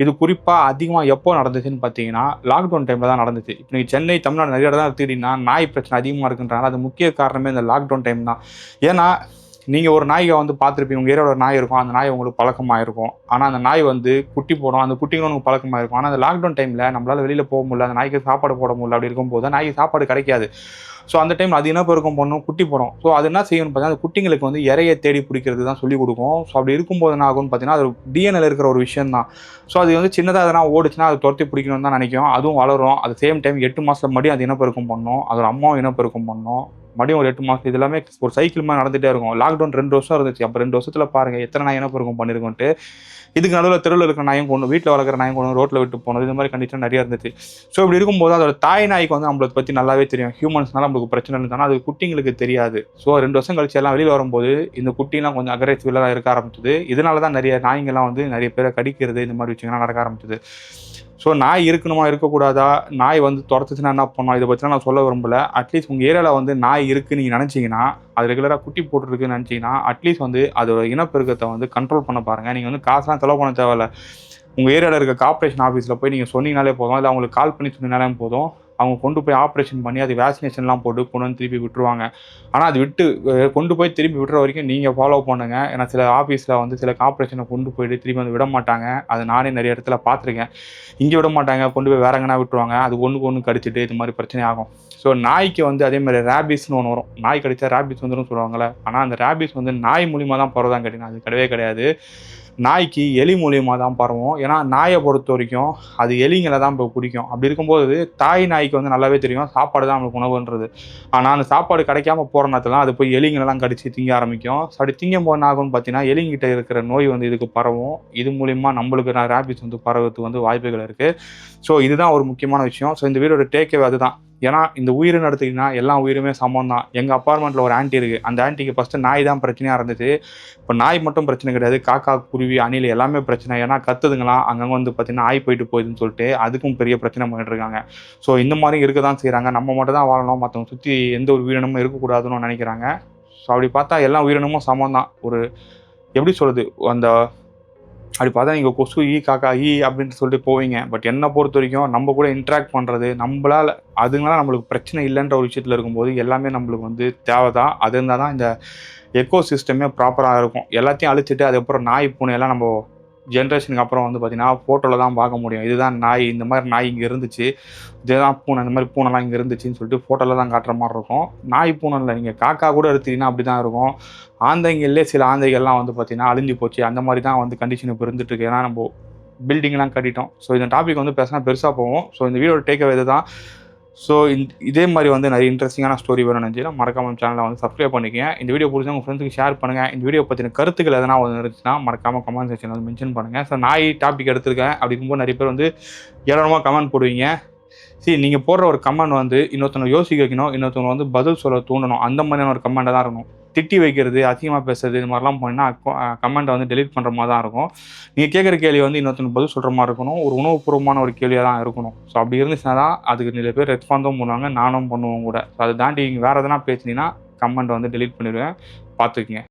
இது குறிப்பாக அதிகமாக எப்போ நடந்துச்சுன்னு பார்த்தீங்கன்னா லாக்டவுன் டைமில் தான் நடந்துச்சு. இப்போ நீங்கள் சென்னை, தமிழ்நாடு நிறைய இடம் தான் எடுத்துக்கிட்டிங்கன்னா நாய் பிரச்சனை அதிகமாக இருக்குன்றாங்க. அது முக்கிய காரணமே இந்த லாக்டவுன் டைம் தான். ஏன்னா நீங்கள் ஒரு நாயை வந்து பார்த்துருப்பீங்க, உங்கள் ஏரியாவில் ஒரு நாய் இருக்கும், அந்த நாய் உங்களுக்கு பழக்கமாக இருக்கும். ஆனால் அந்த நாய் வந்து குட்டி போடும், அந்த குட்டிகளும் உங்களுக்கு பழக்கமாக இருக்கும். ஆனால் அந்த லாக்டவுன் டைமில் நம்மளால் வெளியில் போக முடியல, அந்த நாய்க்கு சாப்பாடு போட முடியல, அப்படி இருக்கும்போது நாய்க்கு சாப்பாடு கிடைக்காது. ஸோ அந்த டைம் அது இனப்பெருக்கம் பண்ணும், குட்டி போடும். ஸோ அது என்ன செய்யணும்னு பார்த்தீங்கன்னா, அந்த குட்டிங்களுக்கு வந்து இறையை தேடி பிடிக்கிறது தான் சொல்லிக் கொடுக்கும். ஸோ அப்படி இருக்கும்போது என்ன ஆகும்னு பார்த்தீங்கன்னா, அது டிஎன்ஏல இருக்கிற ஒரு விஷயம் தான். ஸோ அது வந்து சின்னதாக எதனா ஓடிச்சுன்னா அது துரத்தி பிடிக்கணும்னு தான் நினைக்கும். அதுவும் வளரும். அது சேம் டைம் 8 மாதத்துல மறுபடியும் அது இனப்பெருக்கம் பண்ணும், அதோட அம்மாவும் இனப்பெருக்கம் பண்ணும், மறுபடியும் ஒரு 8 மாதம். இது எல்லாமே ஒரு சைக்கிள் மாதிரி நடந்துகிட்டே இருக்கும். லாக்டவுன் 2 வருஷம் இருந்துச்சு. அப்போ 2 வருஷத்தில் பாருங்கள் எத்தனை நாய் இனப்பெருக்கம் பண்ணியிருக்கோன்ட்டு. இதுக்கு நடுவில் தெருவில் இருக்கிற நாயும் கொண்டு, வீட்டில் வளர்க்குற நாயும் கொண்டு ரோட்டில் விட்டு போனது, இந்த மாதிரி கண்டிஷன் நிறையா இருந்துச்சு. ஸோ இப்படி இருக்கும்போது அதோட தாய் நாய்க்கு வந்து நம்மளை பற்றி நல்லாவே தெரியும். ஹியூமன்ஸ்னால நம்மளுக்கு பிரச்சனை இருந்தாலும் அது குட்டிங்களுக்கு தெரியாது. ஸோ 2 வருஷம் கழிச்சு எல்லாம் வெளியில் வரும்போது இந்த குட்டிலாம் கொஞ்சம் அக்ரெசிவ்லாம் இருக்க ஆரம்பிச்சது. இதனால தான் நிறைய நாய்ங்கள்லாம் வந்து நிறைய பேரை கடிக்கிறது, இந்த மாதிரி விஷயங்கள்லாம் நடக்க ஆரம்பிச்சது. ஸோ நாய் இருக்கணுமா இருக்கக்கூடாதா, நாய் வந்து துரத்துச்சுன்னா என்ன பண்ணோம், இதை பற்றிலாம் நான் சொல்ல விரும்பல. அட்லீஸ்ட் உங்கள் ஏரியாவில் வந்து நாய் இருக்குன்னு நீங்கள் நினச்சிங்கன்னா, அது ரெகுலராக குட்டி போட்டுருக்குன்னு நினச்சிங்கன்னா, அட்லீஸ்ட் வந்து அதோட இனப்பெருக்கத்தை வந்து கண்ட்ரோல் பண்ண பாருங்கள். நீங்கள் வந்து காசுலாம் செலவு பண்ண தேவையில்ல. உங்கள் ஏரியாவில் இருக்க கார்ப்பரேஷன் ஆஃபீஸில் போய் நீங்கள் சொன்னீங்கனாலே போதும், இல்லை அவங்களுக்கு கால் பண்ணி சொன்னீங்கனாலே போதும், அவங்க கொண்டு போய் ஆப்ரேஷன் பண்ணி அது வேக்சினேஷன்லாம் போட்டு கொண்டு வந்து திருப்பி விட்டுருவாங்க. ஆனால் அது கொண்டு போய் திருப்பி விட்டுற வரைக்கும் நீங்கள் ஃபாலோ பண்ணுங்கள். ஏன்னா சில ஆஃபீஸில் வந்து சில ஆப்ரேஷனை கொண்டு போயிட்டு திருப்பி வந்து விட மாட்டாங்க. அது நானே நிறைய இடத்துல பார்த்துருக்கேன். இங்கே விட மாட்டாங்க, கொண்டு போய் வேற எங்கன்னா விட்டுருவாங்க. அது ஒன்றுக்கு ஒன்று கடிச்சிட்டு இது மாதிரி பிரச்சனை ஆகும். ஸோ ஸோ நாய்க்கு வந்து அதே மாதிரி ரேபிஸ்னு ஒன்று வரும். நாய் கடிச்சா ரேபிஸ் வந்துடும் சொல்லுவாங்கள்ல. ஆனால் அந்த ரேபிஸ் வந்து நாய் மூலியமாக தான் பரவுதான்னு கேட்டிங்கன்னா அது கிடையவே கிடையாது. நாய்க்கு எலி மூலியமாக தான் பரவும். ஏன்னா நாயை பொறுத்த வரைக்கும் அது எலிங்களை தான் இப்போ பிடிக்கும். அப்படி இருக்கும்போது தாய் நாய்க்கு வந்து நல்லாவே தெரியும் சாப்பாடு தான் நம்மளுக்கு உணவுன்றது. ஆனால் அந்த சாப்பாடு கிடைக்காம போகிற நேரத்தில் அது போய் எலிங்களெல்லாம் கடிச்சு திங்க ஆரம்பிக்கும். ஸோ அப்படி திங்கும் போது என்ன ஆகும்னு பார்த்தீங்கன்னா எலிங்கிட்ட இருக்கிற நோய் வந்து இதுக்கு பரவும். இது மூலிமா நம்மளுக்கு ரேபிஸ் வந்து பரவதுக்கு வந்து வாய்ப்புகள் இருக்குது. ஸோ இதுதான் ஒரு முக்கியமான விஷயம். ஸோ இந்த வீடியோட டேக்அவே அதுதான். ஏன்னா இந்த உயிரின்னு எடுத்துக்கிட்டிங்கன்னா எல்லா உயிருமே சமம் தான். எங்கள் அப்பார்ட்மெண்ட்டில் ஒரு ஆண்டி இருக்குது. அந்த ஆண்டிக்கு ஃபஸ்ட்டு நாய் தான் பிரச்சனையாக இருந்துச்சு. இப்போ நாய் மட்டும் பிரச்சனை கிடையாது, காக்கா, குருவி, அணில் எல்லாமே பிரச்சனை. ஏன்னா கத்துதுங்களாம், அங்கங்கே வந்து பார்த்தீங்கன்னா ஆய் போயிட்டு போகுதுன்னு சொல்லிட்டு அதுக்கும் பெரிய பிரச்சனை பண்ணிட்டு இருக்காங்க. ஸோ இந்த மாதிரி இருக்க தான் செய்கிறாங்க. நம்ம மட்டும் தான் வாழணும், மற்றவங்க சுற்றி எந்த ஒரு உயிரினமும் இருக்கக்கூடாதுன்னு நினைக்கிறாங்க. ஸோ அப்படி பார்த்தா எல்லா உயிரினமும் சமம் தான். ஒரு எப்படி சொல்கிறது, அந்த அப்படி பார்த்தா நீங்கள் கொசு, காக்கா, அப்படின்ட்டு சொல்லிட்டு போவீங்க. பட் என்னை பொறுத்த வரைக்கும் நம்ம கூட இன்ட்ராக்ட் பண்ணுறது, நம்மளால் அதுங்களாம் நம்மளுக்கு பிரச்சனை இல்லைன்ற ஒரு விஷயத்தில் இருக்கும்போது எல்லாமே நம்மளுக்கு வந்து தேவை தான். அது இருந்தால் தான் இந்த எக்கோ சிஸ்டமே ப்ராப்பராக இருக்கும். எல்லாத்தையும் அழிச்சிட்டு அதுக்கப்புறம் நாய், பூனையெல்லாம் நம்ம ஜென்ரேஷனுக்கு அப்புறம் வந்து பார்த்திங்கன்னா ஃபோட்டோவில் தான் பார்க்க முடியும். இதுதான் நாய், இந்த மாதிரி நாய் இங்கே இருந்துச்சு, இதுதான் பூனை, இந்த மாதிரி பூனைலாம் இங்கே இருந்துச்சுன்னு சொல்லிட்டு ஃபோட்டோவில் தான் காட்டுற மாதிரி இருக்கும். நாய், பூனை இல்லை, நீங்கள் காக்கா கூட எடுத்தீங்கன்னா அப்படி தான் இருக்கும். ஆந்தைங்கள்லே சில ஆந்தைகள்லாம் வந்து பார்த்திங்கன்னா அழிஞ்சு போச்சு. அந்த மாதிரி தான் வந்து கண்டிஷன் இப்போ இருந்துகிட்ருக்கு. ஏன்னா நம்ம பில்டிங்லாம் கட்டிட்டோம். ஸோ இந்த டாபிக் வந்து பேசினா பெருசாக போகும். ஸோ இந்த வீடியோட டேக்அவே இது தான். ஸோ இதே மாதிரி வந்து நிறைய இன்ட்ரெஸ்டிங்கான ஸ்டோரி வேணும்னு நினச்சினா மறக்காமல் சேனலை வந்து சப்ஸ்கிரைப் பண்ணிக்கங்க. இந்த வீடியோ பிடிச்சா உங்கள் ஃப்ரெண்ட்ஸுக்கு ஷேர் பண்ணுங்கள். இந்த வீடியோ பற்றின கருத்துக்கள் எதனா ஒன்று இருந்துச்சுன்னா மறக்காமல் கமெண்ட் செக்ஷனில் வந்து மென்ஷன் பண்ணுங்கள். ஸோ நாய் டாபிக் எடுத்திருக்கேன் அப்படி இருக்கும்போது நிறைய பேர் வந்து ஏராளமாக கமெண்ட் போடுவீங்க. சரி, நீங்கள் போடுற ஒரு கமெண்ட் வந்து இன்னொருத்தவங்க யோசிக்க வைக்கணும், இன்னொருத்தவங்க வந்து பதில் சொல்ல தூண்டணும். அந்த மாதிரியான ஒரு கமெண்ட்டாக தான் இருக்கணும். திட்டி வைக்கிறது, அதிகமாக பேசுறது, இது மாதிரிலாம் போனால் கமெண்ட்டை வந்து டெலிட் பண்ணுற மாதிரி தான் இருக்கும். நீங்கள் கேட்குற கேள்வி வந்து இன்னொருத்தவங்க பதில் சொல்கிற மாதிரி இருக்கணும். ஒரு உணவுபூர்வமான ஒரு கேள்வியாக தான் இருக்கணும். ஸோ அப்படி இருந்துச்சுன்னா தான் அதுக்கு நிறைய பேர் ரெஸ்பாண்டும் பண்ணுவாங்க, நானும் பண்ணுவோம் கூட. ஸோ அதை தாண்டி வேறு எதனா பேசுனீங்கன்னா கமெண்ட் வந்து டெலிட் பண்ணிடுவேன், பார்த்துக்குங்க.